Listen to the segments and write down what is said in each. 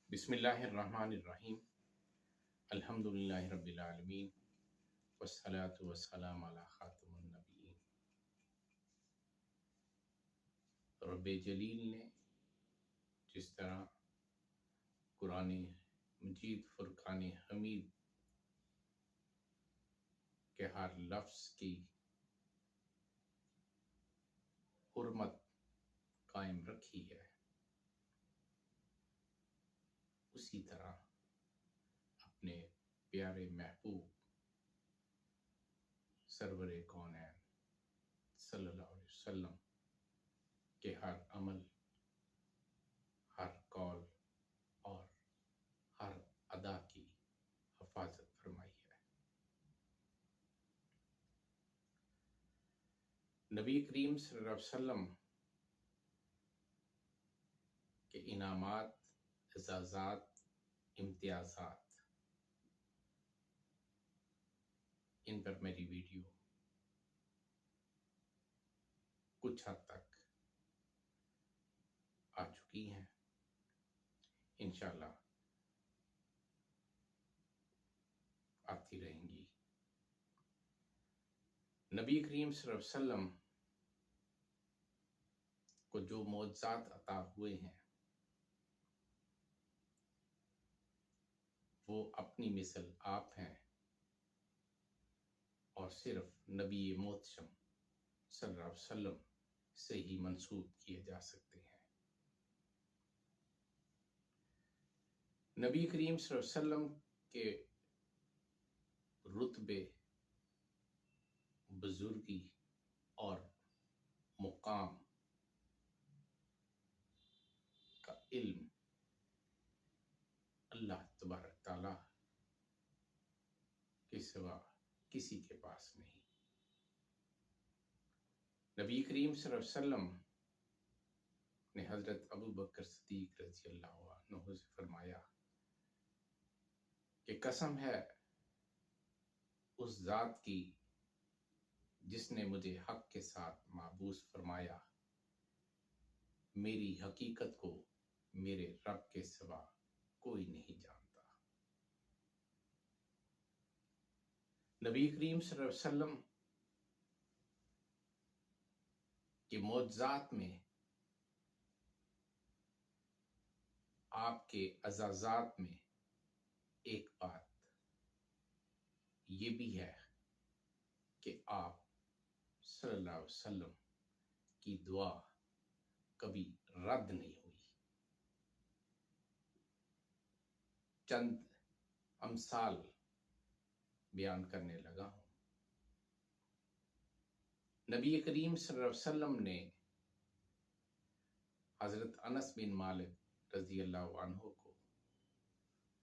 بسم اللہ الرحمن الرحیم الحمدللہ رب العالمین والصلاة والسلام علی خاتم النبیین۔ رب جلیل نے جس طرح قرآن مجید فرقان حمید کے ہر لفظ کی حرمت قائم رکھی ہے، اسی طرح اپنے پیارے محبوب سرور کونین صلی اللہ علیہ وسلم کے ہر عمل، ہر قول اور ہر ادا کی حفاظت فرمائی ہے۔ نبی کریم صلی اللہ علیہ وسلم کے انعامات، اعزازات، امتیازات، ان پر میری ویڈیو کچھ حد تک آ چکی ہیں، انشاءاللہ آتی رہیں گی۔ نبی کریم صلی اللہ علیہ وسلم کو جو معجزات عطا ہوئے ہیں وہ اپنی مثل آپ ہیں اور صرف نبی محتشم صلی اللہ علیہ وسلم سے ہی منسوب کیے جا سکتے ہیں۔ نبی کریم صلی اللہ علیہ وسلم کے رتبے، بزرگی اور مقام کا علم اللہ تبارک تعالیٰ کے سوا کسی کے پاس نہیں۔ نبی کریم صلی اللہ علیہ وسلم نے حضرت ابو بکر صدیق رضی اللہ عنہ سے فرمایا کہ قسم ہے اس ذات کی جس نے مجھے حق کے ساتھ معبوس فرمایا، میری حقیقت کو میرے رب کے سوا کوئی نہیں جانتا۔ نبی کریم صلی اللہ علیہ وسلم کے معجزات میں آپ کے اعزازات میں ایک بات یہ بھی ہے کہ آپ صلی اللہ علیہ وسلم کی دعا کبھی رد نہیں ہوئی۔ چند امثال بیان کرنے لگا ہوں۔ نبی کریم صلی اللہ علیہ وسلم نے حضرت انس بن مالک رضی اللہ عنہ کو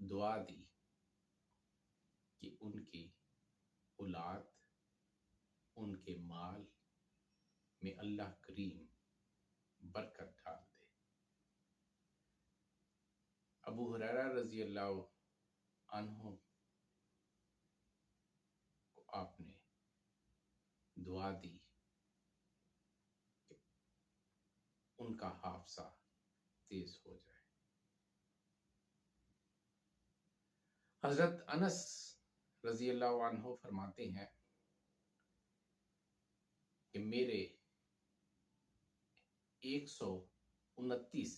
دعا دی کہ ان کی اولاد، ان کے مال میں اللہ کریم برکت ڈال دے۔ ابو ہریرہ رضی اللہ عنہ کو آپ نے دعا دی کہ ان کا حافظہ تیز ہو جائے۔ حضرت انس رضی اللہ عنہ فرماتے ہیں کہ میرے 129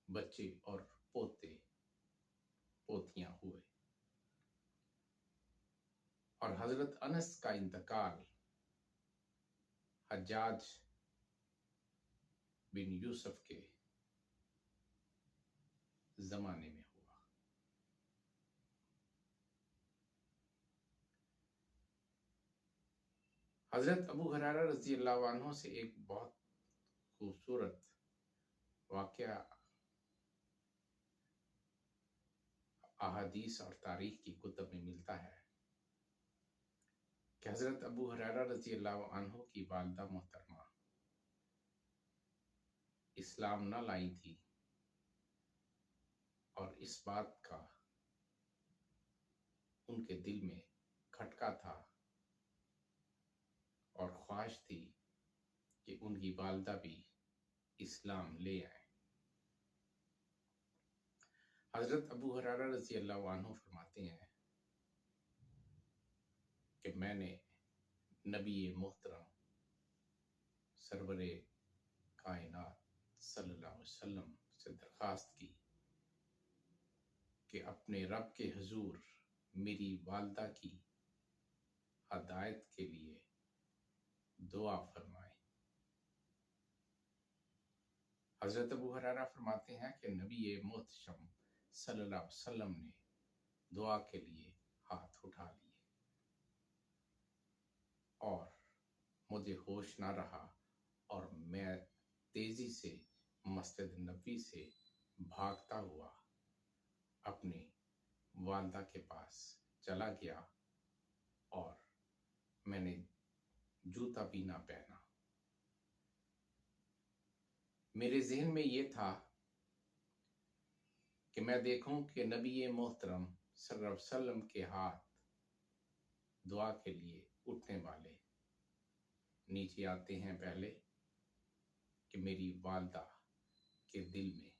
بچے اور پوتے پوتیاں ہوئے، اور حضرت انس کا انتقال حجاج بن یوسف کے زمانے میں ہوا۔ حضرت ابو ہریرہ رضی اللہ عنہ سے ایک بہت خوبصورت واقعہ احادیث اور تاریخ کی کتب میں ملتا ہے کہ حضرت ابو ہریرہ رضی اللہ عنہ کی والدہ محترمہ اسلام نہ لائی تھی، اور اس بات کا ان کے دل میں کھٹکا تھا اور خواہش تھی کہ ان کی والدہ بھی اسلام لے آئیں۔ حضرت ابو ہریرہ رضی اللہ عنہ فرماتے ہیں کہ میں نے نبی محترم سرور کائنات صلی اللہ علیہ وسلم سے درخواست کی کہ اپنے رب کے حضور میری والدہ کی ہدایت کے لیے دعا فرمائیں۔ حضرت ابو ہریرہ فرماتے ہیں کہ نبی محتشم صلی اللہ علیہ وسلم نے دعا کے لیے ہاتھ اٹھا لیے اور مجھے ہوش نہ رہا اور میں تیزی سے مسجد نبوی سے بھاگتا ہوا اپنی والدہ کے پاس چلا گیا اور میں نے جوتا بھی نہ پہنا۔ میرے ذہن میں یہ تھا کہ میں دیکھوں کہ نبی محترم صلی اللہ علیہ وسلم کے ہاتھ دعا کے لیے اٹھنے والے نیچے آتے ہیں پہلے کہ میری والدہ کے دل میں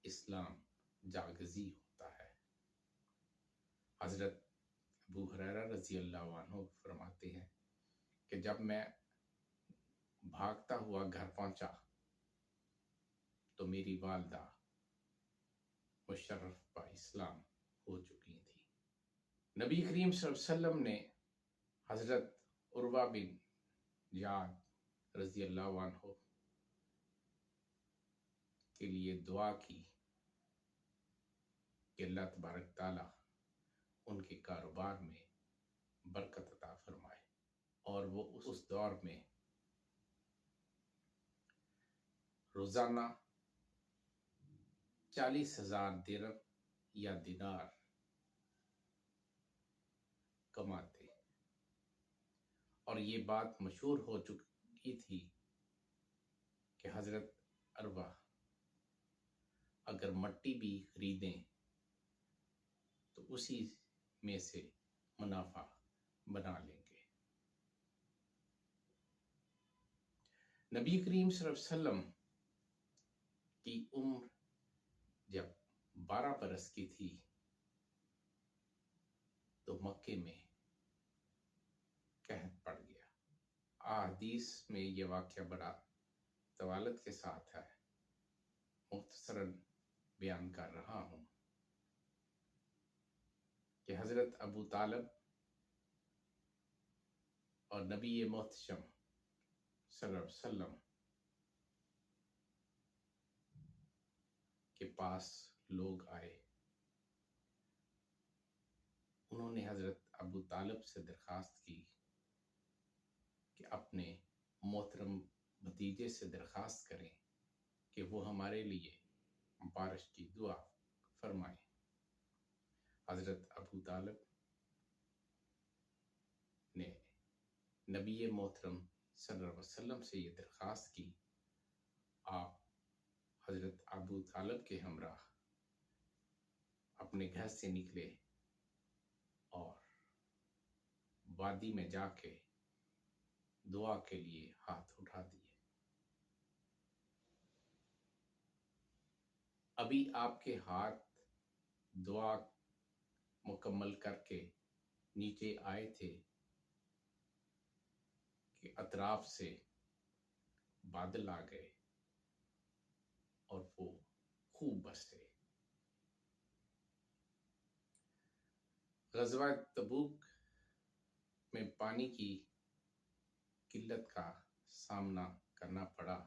اسلام جاگزی ہوتا ہے۔ حضرت ابو ہریرہ رضی اللہ عنہ فرماتے ہیں کہ جب میں بھاگتا ہوا گھر پہنچا تو میری والدہ مشرف با اسلام ہو چکی تھی۔ نبی کریم صلی اللہ علیہ وسلم نے حضرت عروہ بن زیاد رضی اللہ عنہ کے لیے دعا کی کہ اللہ تبارک تعالیٰ ان کے کاروبار میں برکت عطا فرمائے، اور وہ اس دور میں روزانہ 40,000 درہم یا دینار کماتے، اور یہ بات مشہور ہو چکی تھی کہ حضرت عروہ اگر مٹی بھی خریدیں تو اسی میں سے منافع بنا لیں گے۔ نبی کریم صلی اللہ علیہ وسلم کی عمر جب 12 برس کی تھی تو مکے میں قحط پڑ گیا۔ احادیث میں یہ واقعہ بڑا طوالت کے ساتھ ہے، مختصراً بیان کر رہا ہوں کہ حضرت ابو طالب اور نبی محتشم صلی اللہ علیہ وسلم کے پاس لوگ آئے۔ انہوں نے حضرت ابو طالب سے درخواست کی کہ اپنے محترم بھتیجے سے درخواست کریں کہ وہ ہمارے لیے بارش کی دعا فرمائیں۔ حضرت ابو طالب نے نبی محترم صلی اللہ علیہ وسلم سے یہ درخواست کی۔ آپ حضرت ابو طالب کے ہمراہ اپنے گھر سے نکلے اور وادی میں جا کے دعا کے لیے ہاتھ اٹھا دیے۔ ابھی آپ کے ہاتھ دعا مکمل کر کے نیچے آئے تھے کہ اطراف سے بادل آ گئے اور وہ خوب برسے۔ غزوہ تبوک میں پانی کی قلت کا سامنا کرنا پڑا۔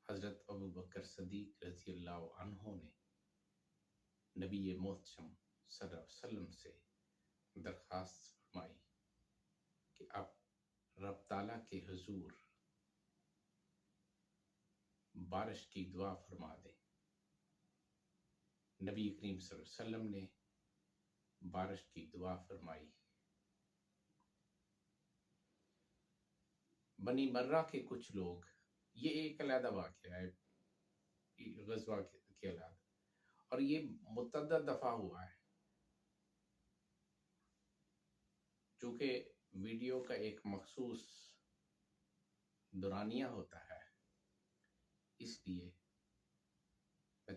حضرت ابو بکر صدیق رضی اللہ عنہ نے نبی محتشم صلی اللہ علیہ وسلم سے درخواست فرمائی کہ اب رب تعالیٰ کے حضور بارش کی دعا فرما دیں۔ نبی کریم صلی اللہ علیہ وسلم نے بارش کی دعا فرمائی۔ بنی مرہ کے کچھ لوگ، یہ ایک علیحدہ واقعہ ہے غزوہ کے علیحدہ، اور یہ متعدد دفعہ ہوا ہے۔ چونکہ ویڈیو کا ایک مخصوص دورانیہ ہوتا ہے، اس لیے میں